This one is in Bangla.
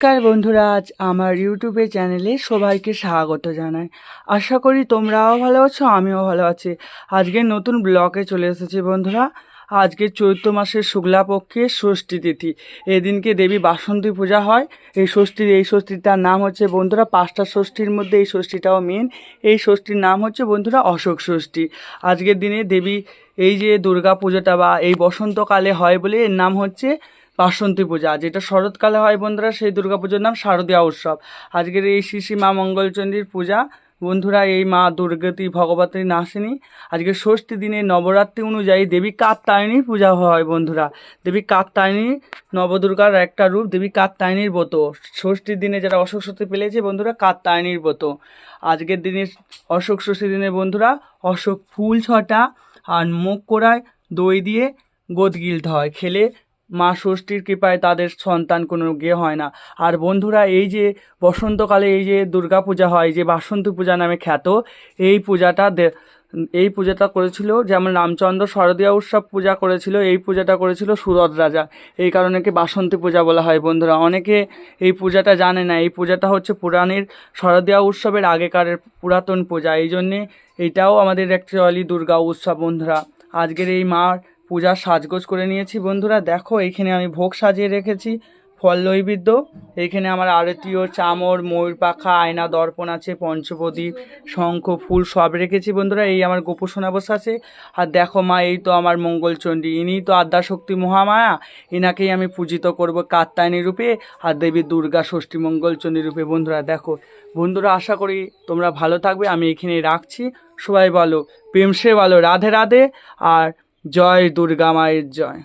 নমস্কার বন্ধুরা, আজ আমার ইউটিউবে চ্যানেলে সবাইকে স্বাগত জানাই। আশা করি তোমরাও ভালো আছো, আমিও ভালো আছি। আজকে নতুন ব্লগে চলে এসেছি বন্ধুরা। আজকে চৈত্র মাসের শুক্লাপক্ষের ষষ্ঠী তিথি। এদিনকে দেবী বাসন্তী পূজা হয়। এই ষষ্ঠীটার নাম হচ্ছে বন্ধুরা, 5টা ষষ্ঠীর মধ্যে এই ষষ্ঠীটাও মেন। এই ষষ্ঠীর নাম হচ্ছে বন্ধুরা অশোক ষষ্ঠী। আজকের দিনে দেবী এই যে দুর্গা পুজোটা বা এই বসন্তকালে হয় বলে এর নাম হচ্ছে বাসন্তী পূজা। যেটা শরৎকালে হয় বন্ধুরা, সেই দুর্গাপুজোর নাম শারদীয়া উৎসব। আজকের এই শ্রী মা মঙ্গলচণ্ডীর পূজা বন্ধুরা, এই মা দুর্গতী ভগবতী নাসিনী। আজকে ষষ্ঠী দিনে নবরাত্রি অনুযায়ী দেবী কাত্যায়নীর পূজা হয় বন্ধুরা। দেবী কাত্যায়নী নবদুর্গার একটা রূপ, দেবী কাত্যায়নীর ব্রত। ষষ্ঠীর দিনে যারা অশোক ষষ্ঠী পেলেছে বন্ধুরা, কাত্যায়নীর ব্রত। আজকের দিনে অশোক ষষ্ঠীর দিনে বন্ধুরা অশোক ফুল 6টা আর মুখ কোড়ায় দই দিয়ে গোদ গিলতে হয়। খেলে মা ষষ্ঠীর কৃপায় তাদের সন্তান কোনো হয় না। আর বন্ধুরা, এই যে বসন্তকালে এই যে দুর্গা পূজা হয়, যে বাসন্তী পূজা নামে খ্যাত, এই পূজাটা করেছিল যেমন রামচন্দ্র শারদীয়া উৎসব পূজা করেছিল, এই পূজাটা করেছিল সুরত রাজা। এই কারণে কি বাসন্তী পূজা বলা হয় বন্ধুরা। অনেকে এই পূজাটা জানে না। এই পূজাটা হচ্ছে পুরাণের শারদীয়া উৎসবের আগেকারের পুরাতন পূজা। এই জন্যে এইটাও আমাদের অ্যাকচুয়ালি দুর্গা উৎসব বন্ধুরা। আজকের এই মার পূজার সাজগোজ করে নিয়েছি বন্ধুরা। দেখো, এইখানে আমি ভোগ সাজিয়ে রেখেছি, ফল নৈবেদ্য। এইখানে আমার আরতীয় চামর, ময়ূর পাখা, আয়না, দর্পণ আছে, পঞ্চপ্রদীপ, শঙ্খ, ফুল সব রেখেছি বন্ধুরা। এই আমার গোপসোনা বসে আছে। আর দেখো মা, এই তো আমার মঙ্গলচণ্ডী, ইনিই তো আদ্যাশক্তি মহামায়া। এনাকেই আমি পূজিত করব কাত্যায়নী রূপে আর দেবী দুর্গা ষষ্ঠী মঙ্গলচণ্ডী রূপে বন্ধুরা। দেখো বন্ধুরা, আশা করি তোমরা ভালো থাকবে। আমি এখানে রাখছি। সবাই বলো প্রেম সে বলো রাধে রাধে, আর জয় দুর্গা মায়ের জয়।